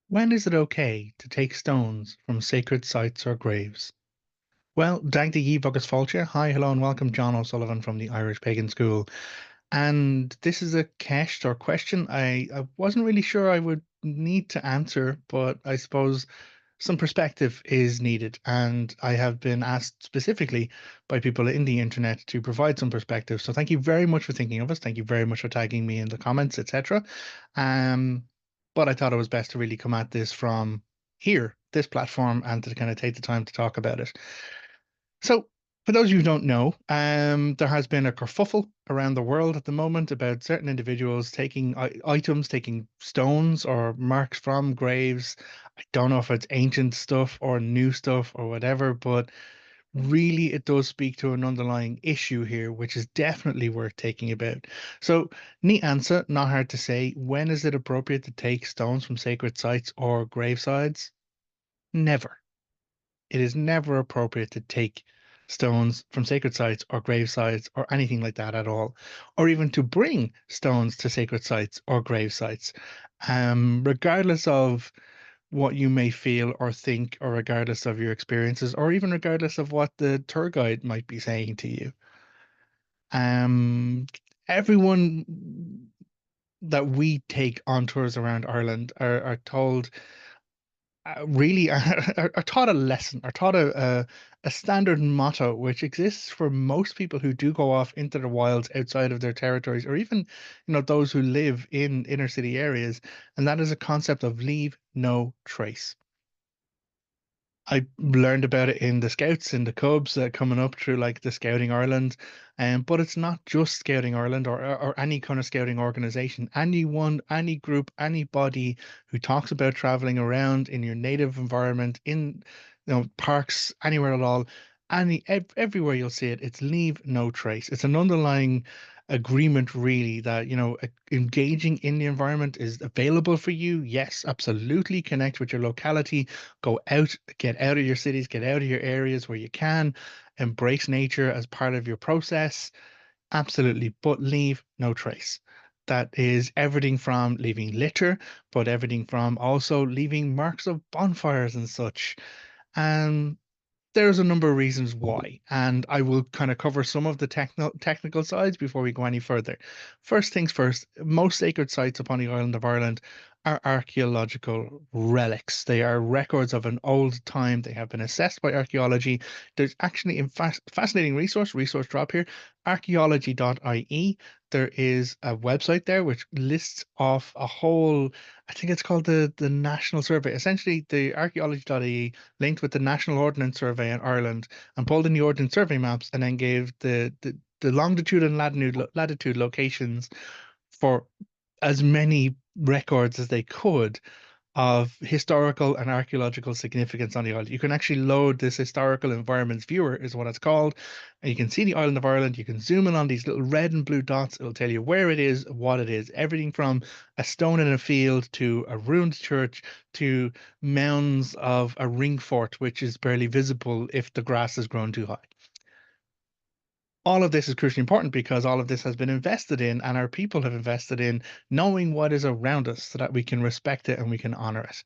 When is it okay to take stones from sacred sites or graves? Well, dag the ye bugus fáilte. Hi, hello, and welcome, Jon O'Sullivan from the Irish Pagan School. And this is a question I wasn't really sure I would need to answer, but I suppose some perspective is needed. And I have been asked specifically by people in the internet to provide some perspective. So thank you very much for thinking of us. Thank you very much for tagging me in the comments, etc. Um, but I thought it was best to really come at this from here, this platform, and to kind of take the time to talk about it. So, for those of you who don't know, there has been a kerfuffle around the world at the moment about certain individuals taking items, taking stones or marks from graves. I don't know if it's ancient stuff or new stuff or whatever, but really it does speak to an underlying issue here, which is definitely worth taking about. So, neat answer, not hard to say. When is it appropriate to take stones from sacred sites or gravesides? Never. It is never appropriate to take stones from sacred sites or grave sites or anything like that at all, or even to bring stones to sacred sites or grave sites, regardless of what you may feel or think, or regardless of your experiences, or even regardless of what the tour guide might be saying to you. Um, Everyone that we take on tours around Ireland are told really are taught a lesson, are taught a standard motto which exists for most people who do go off into the wilds outside of their territories, or even, those who live in inner city areas, and that is a concept of leave no trace. I learned about it in the Scouts, in the Cubs, coming up through like the Scouting Ireland, but it's not just Scouting Ireland or any kind of scouting organization. Anyone, any group, anybody who talks about traveling around in your native environment, in parks, anywhere at all, everywhere you'll see it, it's leave no trace. It's an underlying agreement, really, that engaging in the environment is available for you. Yes, absolutely. Connect with your locality, go out, get out of your cities, get out of your areas where you can, embrace nature as part of your process. Absolutely, but leave no trace. That is everything from leaving litter, but everything from also leaving marks of bonfires and such. And there's a number of reasons why, and I will kind of cover some of the technical sides before we go any further. First things first, most sacred sites upon the island of Ireland are archaeological relics. They are records of an old time. They have been assessed by archaeology. There's actually a fascinating resource drop here, archaeology.ie. There is a website there which lists off a whole, I think it's called the National Survey. Essentially, the archaeology.ie linked with the National Ordnance Survey in Ireland and pulled in the Ordnance Survey maps and then gave the longitude and latitude locations for as many records as they could of historical and archaeological significance on the island. You can actually load this historical environments viewer, is what it's called, and you can see the island of Ireland. You can zoom in on these little red and blue dots. It'll tell you where it is, what it is, everything from a stone in a field to a ruined church to mounds of a ring fort, which is barely visible if the grass has grown too high. All of this is crucially important because all of this has been invested in, and our people have invested in knowing what is around us so that we can respect it and we can honor it.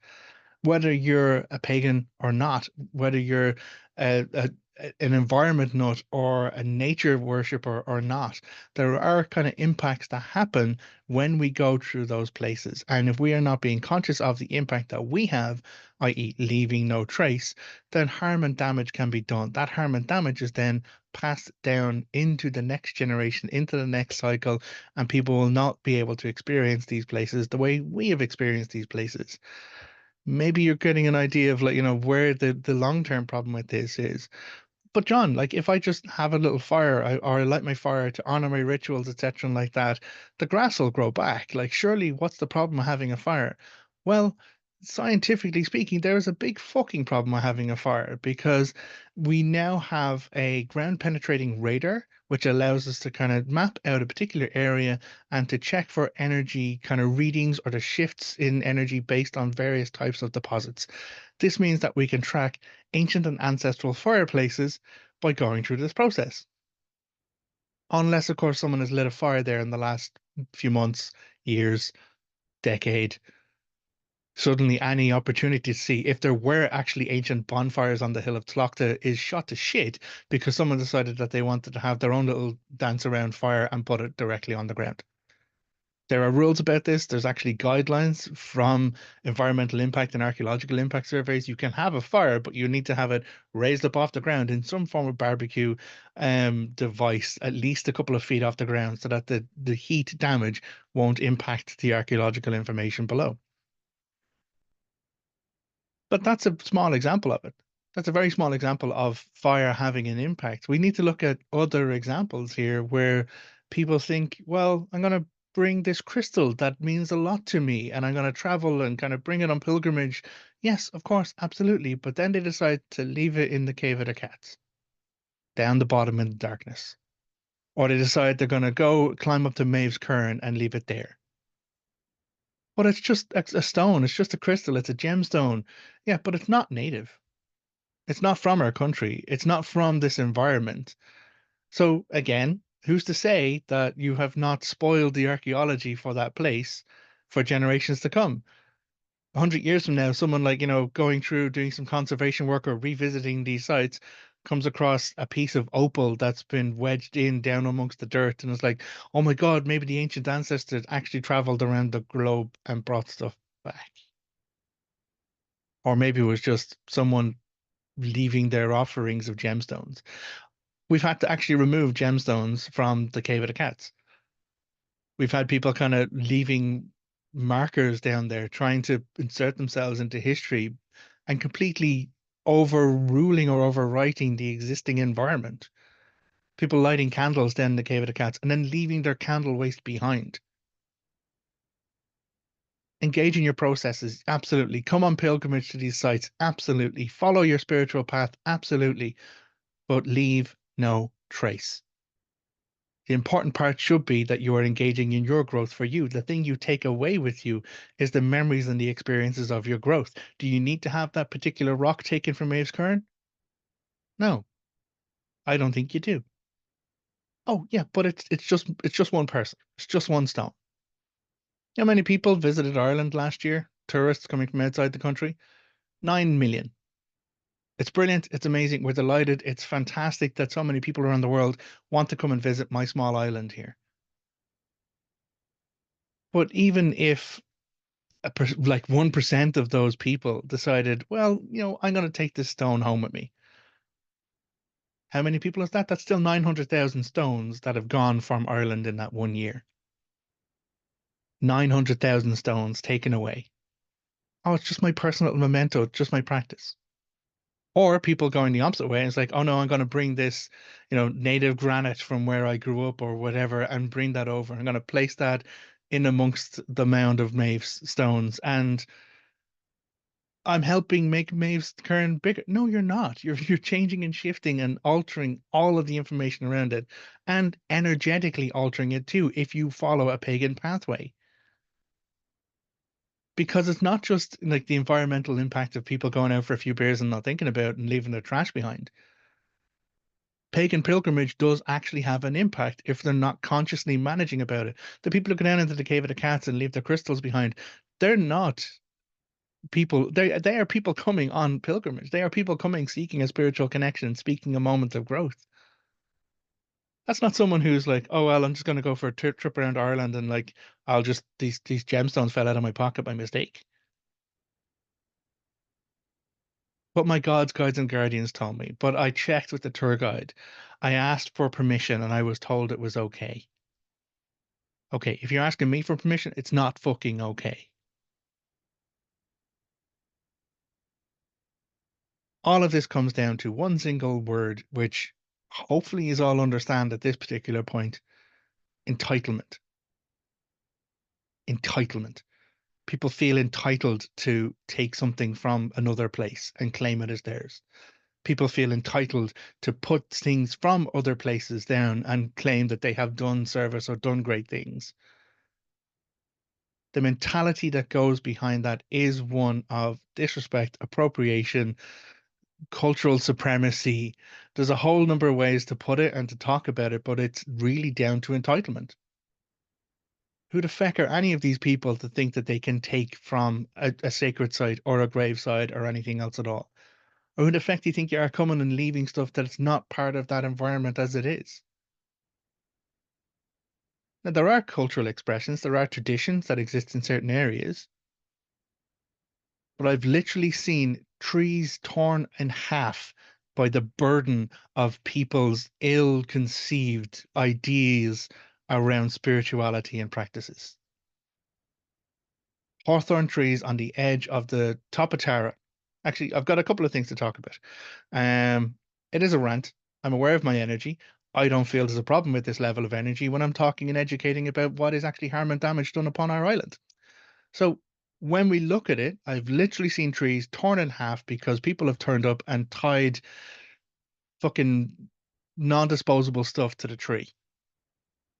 Whether you're a pagan or not, whether you're an environment nut or a nature worshiper or not, there are kind of impacts that happen when we go through those places. And if we are not being conscious of the impact that we have, i.e., leaving no trace, then harm and damage can be done. That harm and damage is then passed down into the next generation, into the next cycle, and people will not be able to experience these places the way we have experienced these places. Maybe you're getting an idea of, like, where the long-term problem with this is. But John, like, if I just have a little fire, or I light my fire to honor my rituals, etc., and like that, the grass will grow back. Like, surely, what's the problem with having a fire? Well, scientifically speaking, there is a big fucking problem with having a fire, because we now have a ground penetrating radar which allows us to kind of map out a particular area and to check for energy kind of readings or the shifts in energy based on various types of deposits. This means that we can track ancient and ancestral fireplaces by going through this process. Unless, of course, someone has lit a fire there in the last few months, years, decade, Suddenly any opportunity to see if there were actually ancient bonfires on the hill of Tlachta is shot to shit because someone decided that they wanted to have their own little dance around fire and put it directly on the ground. There are rules about this. There's actually guidelines from environmental impact and archaeological impact surveys. You can have a fire, but you need to have it raised up off the ground in some form of barbecue device, at least a couple of feet off the ground, so that the heat damage won't impact the archaeological information below. But that's a small example of it. That's a very small example of fire having an impact. We need to look at other examples here where people think, well, I'm going to bring this crystal that means a lot to me and I'm going to travel and kind of bring it on pilgrimage. Yes, of course, absolutely. But then they decide to leave it in the cave of the cats, down the bottom in the darkness. Or they decide they're going to go climb up to Maeve's Cairn and leave it there. But it's just a stone. It's just a crystal. It's a gemstone. Yeah, but it's not native. It's not from our country. It's not from this environment. So again, who's to say that you have not spoiled the archaeology for that place for generations to come? 100 years from now, someone like, going through doing some conservation work or revisiting these sites comes across a piece of opal that's been wedged in down amongst the dirt and it's like, oh my God, maybe the ancient ancestors actually traveled around the globe and brought stuff back. Or maybe it was just someone leaving their offerings of gemstones. We've had to actually remove gemstones from the Cave of the Cats. We've had people kind of leaving markers down there, trying to insert themselves into history and completely overruling or overwriting the existing environment. People lighting candles down in the Cave of the Cats and then leaving their candle waste behind. Engage in your processes, absolutely. Come on pilgrimage to these sites, absolutely. Follow your spiritual path, absolutely. But leave no trace. The important part should be that you are engaging in your growth for you. The thing you take away with you is the memories and the experiences of your growth. Do you need to have that particular rock taken from Maeve's Cairn? No, I don't think you do. Oh yeah, but it's just one person. It's just one stone. How many people visited Ireland last year? Tourists coming from outside the country? 9 million. It's brilliant. It's amazing. We're delighted. It's fantastic that so many people around the world want to come and visit my small island here. But even if like 1% of those people decided, well, I'm going to take this stone home with me. How many people is that? That's still 900,000 stones that have gone from Ireland in that one year. 900,000 stones taken away. Oh, it's just my personal memento, it's just my practice. Or people going the opposite way, and it's like, oh no, I'm going to bring this, native granite from where I grew up or whatever, and bring that over. I'm going to place that in amongst the mound of Maeve's stones, and I'm helping make Maeve's Cairn bigger. No, you're not. You're changing and shifting and altering all of the information around it and energetically altering it too if you follow a pagan pathway. Because it's not just like the environmental impact of people going out for a few beers and not thinking about and leaving their trash behind. Pagan pilgrimage does actually have an impact if they're not consciously managing about it. The people who go down into the Cave of the Cats and leave their crystals behind, they're not people they are people coming on pilgrimage. They are people coming seeking a spiritual connection, speaking a moment of growth. That's not someone who's like, oh well, I'm just going to go for a trip around Ireland and like I'll just these gemstones fell out of my pocket by mistake. But my gods, guides, and guardians told me. But I checked with the tour guide. I asked for permission and I was told it was okay. Okay, if you're asking me for permission, it's not fucking okay. All of this comes down to one single word, which hopefully is all understand at this particular point. Entitlement. Entitlement. People feel entitled to take something from another place and claim it as theirs. People feel entitled to put things from other places down and claim that they have done service or done great things. The mentality that goes behind that is one of disrespect, appropriation, cultural supremacy. There's a whole number of ways to put it and to talk about it, but it's really down to entitlement. Who the feck are any of these people to think that they can take from a sacred site or a grave site or anything else at all? Or who the feck do you think you are coming and leaving stuff that's not part of that environment as it is? Now, there are cultural expressions, there are traditions that exist in certain areas, but I've literally seen trees torn in half by the burden of people's ill-conceived ideas around spirituality and practices. Hawthorn trees on the edge of the top of Tara. Actually, I've got a couple of things to talk about. Um, it is a rant. I'm aware of my energy. I don't feel there's a problem with this level of energy when I'm talking and educating about what is actually harm and damage done upon our island. So when we look at it, I've literally seen trees torn in half because people have turned up and tied fucking non-disposable stuff to the tree.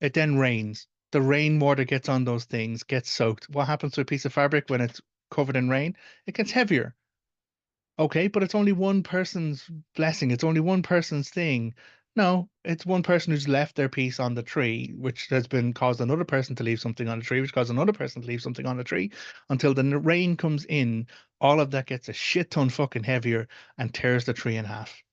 It then rains. The rainwater gets on those things, gets soaked. What happens to a piece of fabric when it's covered in rain? It gets heavier. Okay, but it's only one person's blessing. It's only one person's thing. No, it's one person who's left their piece on the tree, which has been caused another person to leave something on the tree, which caused another person to leave something on the tree until the rain comes in. All of that gets a shit ton fucking heavier and tears the tree in half.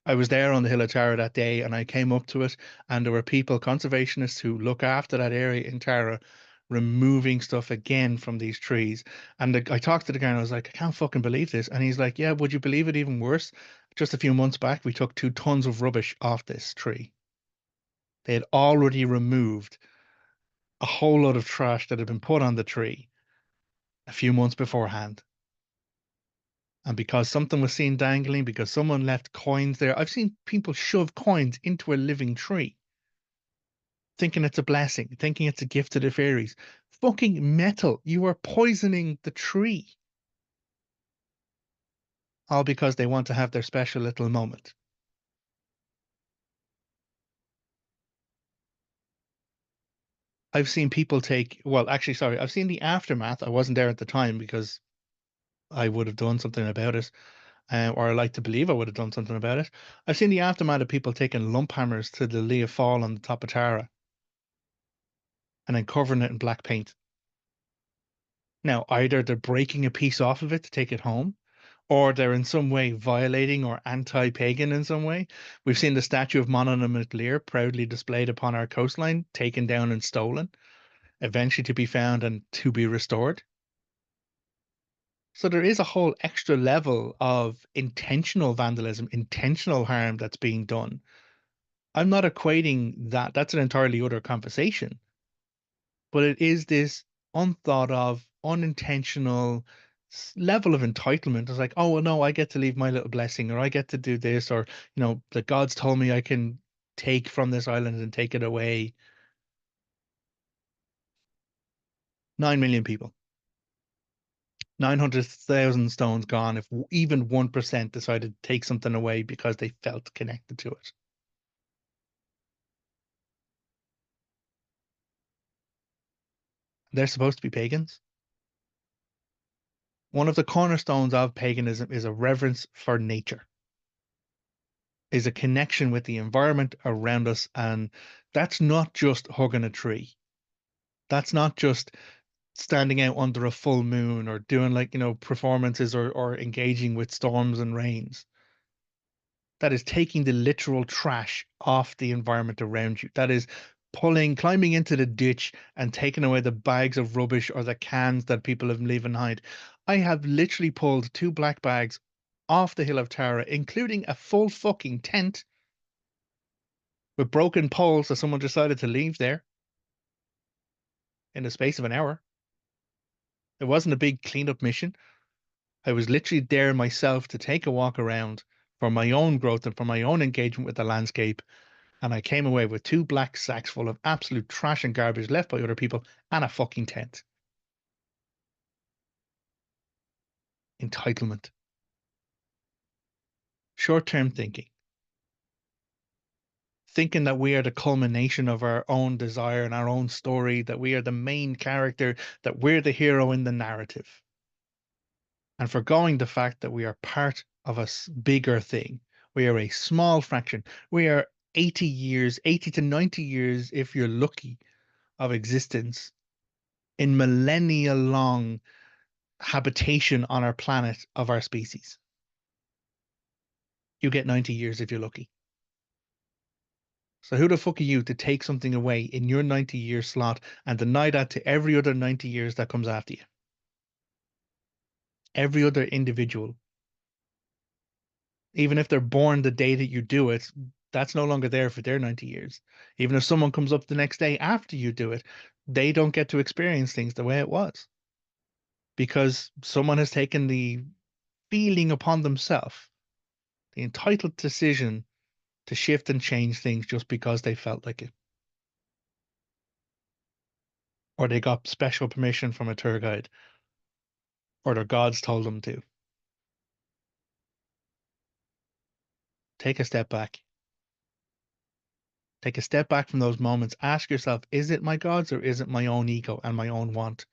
I was there on the Hill of Tara that day and I came up to it, and there were people, conservationists who look after that area in Tara, removing stuff again from these trees. And I talked to the guy and I was like, I can't fucking believe this. And he's like, yeah, would you believe it even worse? Just a few months back, we took 2 tons of rubbish off this tree. They had already removed a whole lot of trash that had been put on the tree a few months beforehand. And because something was seen dangling, because someone left coins there, I've seen people shove coins into a living tree thinking it's a blessing, thinking it's a gift to the fairies. Fucking metal. You are poisoning the tree. All because they want to have their special little moment. I've seen people take, well, actually, sorry, I've seen the aftermath. I wasn't there at the time because I would have done something about it, or I like to believe I would have done something about it. I've seen the aftermath of people taking lump hammers to the Leah Fall on the top of Tara and then covering it in black paint. Now, either they're breaking a piece off of it to take it home, or they're in some way violating or anti-pagan in some way. We've seen the statue of Monona MacLear proudly displayed upon our coastline, taken down and stolen, eventually to be found and to be restored. So there is a whole extra level of intentional vandalism, intentional harm that's being done. I'm not equating that. That's an entirely other conversation. But it is this unthought of, unintentional level of entitlement. It's like, oh, well, no, I get to leave my little blessing, or I get to do this, or, the gods told me I can take from this island and take it away. 9 million people, 900,000 stones gone if even 1% decided to take something away because they felt connected to it. They're supposed to be pagans. One of the cornerstones of paganism is a reverence for nature, is a connection with the environment around us. And that's not just hugging a tree. That's not just standing out under a full moon or doing, like, performances, or engaging with storms and rains. That is taking the literal trash off the environment around you. That is climbing into the ditch and taking away the bags of rubbish or the cans that people have leaving behind. I have literally pulled 2 black bags off the Hill of Tara, including a full fucking tent with broken poles that someone decided to leave there in the space of an hour. It wasn't a big cleanup mission. I was literally there myself to take a walk around for my own growth and for my own engagement with the landscape. And I came away with 2 black sacks full of absolute trash and garbage left by other people and a fucking tent. Entitlement. Short-term thinking. Thinking that we are the culmination of our own desire and our own story, that we are the main character, that we're the hero in the narrative. And forgoing the fact that we are part of a bigger thing. We are a small fraction. We are 80 years, 80 to 90 years, if you're lucky, of existence in millennia long habitation on our planet of our species. You get 90 years if you're lucky. So who the fuck are you to take something away in your 90-year slot and deny that to every other 90 years that comes after you? Every other individual, even if they're born the day that you do it, that's no longer there for their 90 years. Even if someone comes up the next day after you do it, they don't get to experience things the way it was because someone has taken the feeling upon themselves, the entitled decision to shift and change things just because they felt like it, or they got special permission from a tour guide, or their gods told them to. Take a step back. Take a step back from those moments. Ask yourself, is it my gods or is it my own ego and my own want?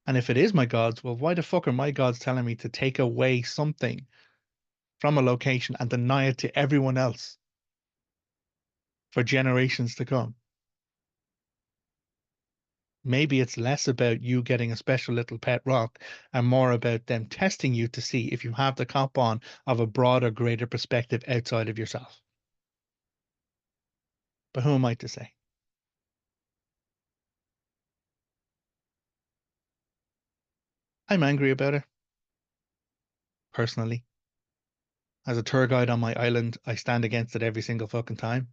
And if it is my gods, well, why the fuck are my gods telling me to take away something from a location and deny it to everyone else for generations to come? Maybe it's less about you getting a special little pet rock and more about them testing you to see if you have the cop on of a broader, greater perspective outside of yourself. But who am I to say? I'm angry about it, personally. As a tour guide on my island, I stand against it every single fucking time.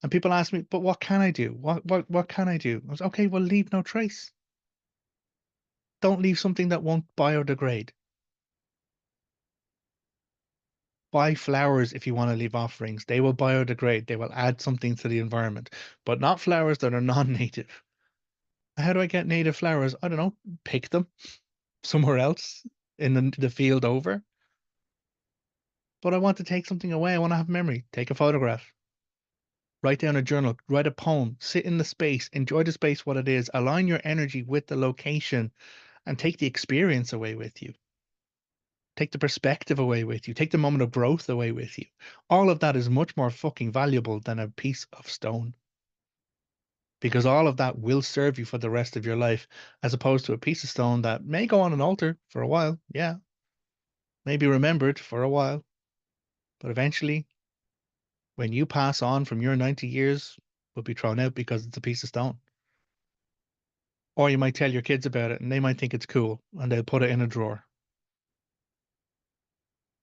And people ask me, but what can I do? What can I do? I was okay, well, leave no trace. Don't leave something that won't biodegrade. Buy flowers if you want to leave offerings. They will biodegrade. They will add something to the environment, but not flowers that are non-native. How do I get native flowers? I don't know. Pick them somewhere else in the field over. But I want to take something away. I want to have memory. Take a photograph. Write down a journal. Write a poem. Sit in the space. Enjoy the space, what it is. Align your energy with the location and take the experience away with you. Take the perspective away with you. Take the moment of growth away with you. All of that is much more fucking valuable than a piece of stone because all of that will serve you for the rest of your life, as opposed to a piece of stone that may go on an altar for a while. Yeah, may be remembered for a while, but eventually, when you pass on from your 90 years, will be thrown out because it's a piece of stone. Or you might tell your kids about it and they might think it's cool and they'll put it in a drawer.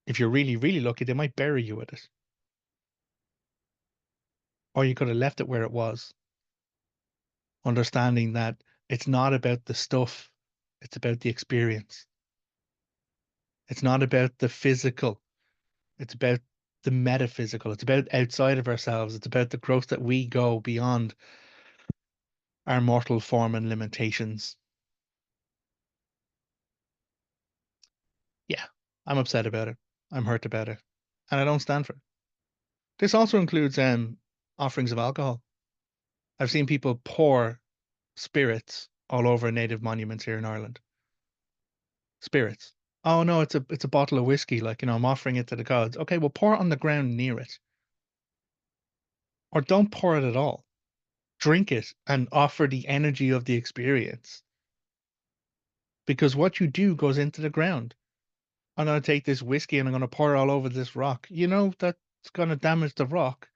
If you're really, really lucky, they might bury you with it. Or you could have left it where it was, understanding that it's not about the stuff, it's about the experience. It's not about the physical, it's about the metaphysical. It's about outside of ourselves. It's about the growth that we go beyond our mortal form and limitations. Yeah, I'm upset about it. I'm hurt about it. And I don't stand for it. This also includes offerings of alcohol. I've seen people pour spirits all over native monuments here in Ireland. Spirits. Oh no, it's a bottle of whiskey, like, I'm offering it to the gods. Okay, well pour it on the ground near it. Or don't pour it at all. Drink it and offer the energy of the experience. Because what you do goes into the ground. I'm gonna take this whiskey and I'm gonna pour it all over this rock. You know that's gonna damage the rock.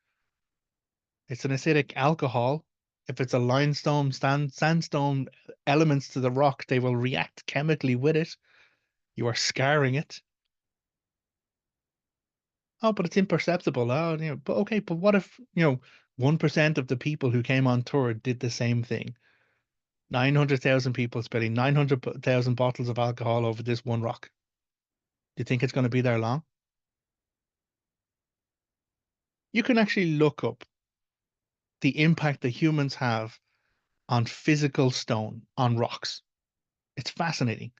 It's an acidic alcohol. If it's a limestone, sandstone elements to the rock, they will react chemically with it. You are scarring it. Oh, but it's imperceptible. Oh, but okay, but what if, 1% of the people who came on tour did the same thing? 900,000 people spilling 900,000 bottles of alcohol over this one rock. Do you think it's going to be there long? You can actually look up the impact that humans have on physical stone, on rocks. It's fascinating.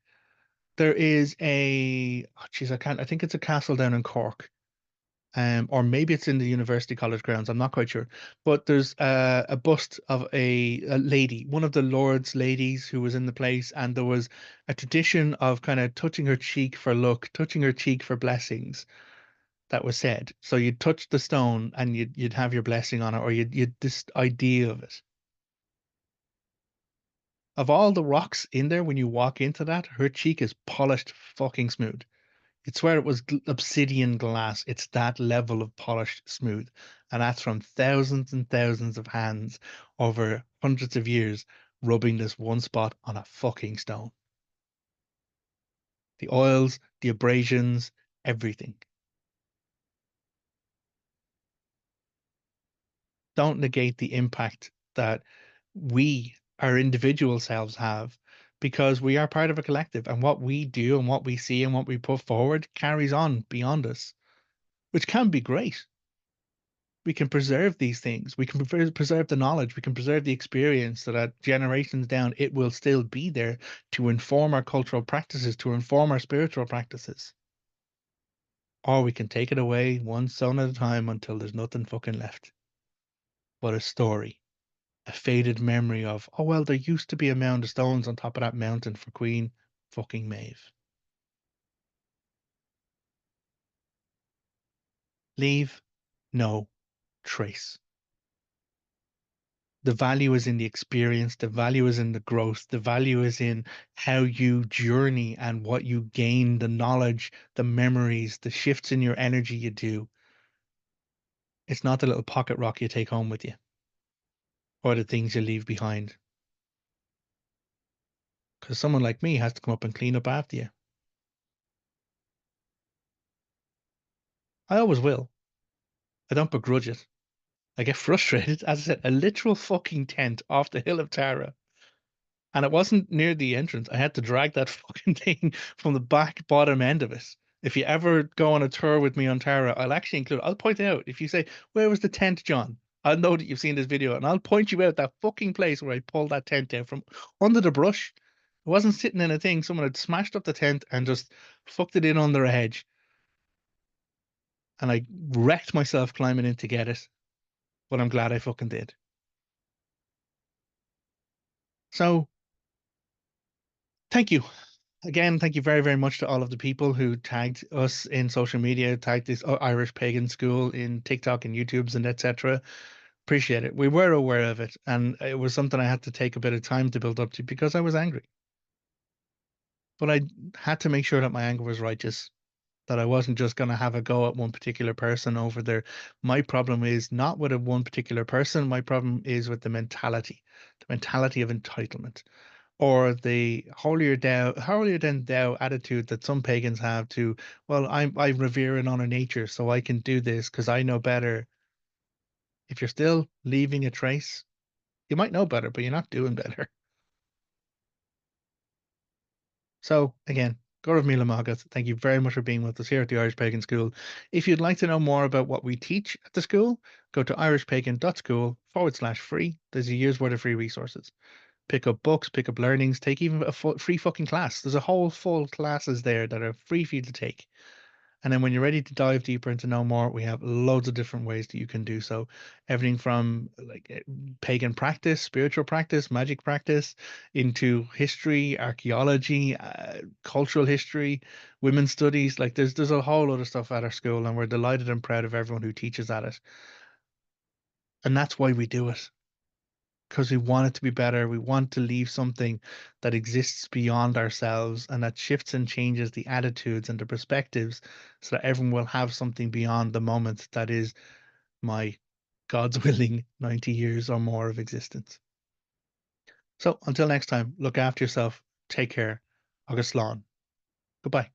There is I think it's a castle down in Cork, or maybe it's in the University College grounds. I'm not quite sure. But there's a bust of a lady, one of the Lord's ladies who was in the place, and there was a tradition of kind of touching her cheek for luck, touching her cheek for blessings. that was said. So you'd touch the stone and you'd have your blessing on it, or you'd this idea of it. Of all the rocks in there, when you walk into that, her cheek is polished fucking smooth. You'd swear it was obsidian glass. It's that level of polished smooth. And that's from thousands and thousands of hands over hundreds of years rubbing this one spot on a fucking stone. The oils, the abrasions, everything. Don't negate the impact that we, our individual selves, have because we are part of a collective, and what we do and what we see and what we put forward carries on beyond us, which can be great. We can preserve these things. We can preserve the knowledge. We can preserve the experience so that generations down, it will still be there to inform our cultural practices, to inform our spiritual practices. Or we can take it away one stone at a time until there's nothing fucking left but a story, a faded memory of, oh, well, there used to be a mound of stones on top of that mountain for Queen fucking Maeve. Leave no trace. The value is in the experience, the value is in the growth, the value is in how you journey and what you gain, the knowledge, the memories, the shifts in your energy you do. It's not the little pocket rock you take home with you or the things you leave behind. Because someone like me has to come up and clean up after you. I always will. I don't begrudge it. I get frustrated. As I said, a literal fucking tent off the hill of Tara. And it wasn't near the entrance. I had to drag that fucking thing from the back bottom end of it. If you ever go on a tour with me on Tara, I'll actually include, I'll point out, if you say, where was the tent, John? I'll know that you've seen this video and I'll point you out that fucking place where I pulled that tent out from under the brush. It wasn't sitting in a thing. Someone had smashed up the tent and just fucked it in under a hedge. And I wrecked myself climbing in to get it, but I'm glad I fucking did. So thank you. Again, thank you very, very much to all of the people who tagged us in social media, tagged this Irish Pagan School in TikTok and YouTubes and etc. Appreciate it. We were aware of it, and it was something I had to take a bit of time to build up to because I was angry. But I had to make sure that my anger was righteous, that I wasn't just going to have a go at one particular person over there. My problem is not with a one particular person. My problem is with the mentality of entitlement, or the holier than thou attitude that some pagans have to, well, I revere and honor nature, so I can do this because I know better. If you're still leaving a trace, you might know better, but you're not doing better. So again, Gaurav Mila Magat, thank you very much for being with us here at the Irish Pagan School. If you'd like to know more about what we teach at the school, go to irishpagan.school/free. There's a year's worth of free resources. Pick up books, pick up learnings, take even a free fucking class. There's a whole full classes there that are free for you to take. And then when you're ready to dive deeper and to know more, we have loads of different ways that you can do so. Everything from like pagan practice, spiritual practice, magic practice, into history, archaeology, cultural history, women's studies. Like there's a whole lot of stuff at our school, and we're delighted and proud of everyone who teaches at it. And that's why we do it, because we want it to be better. We want to leave something that exists beyond ourselves and that shifts and changes the attitudes and the perspectives so that everyone will have something beyond the moment that is my God's willing 90 years or more of existence. So until next time, look after yourself. Take care. Agus Slán. Goodbye.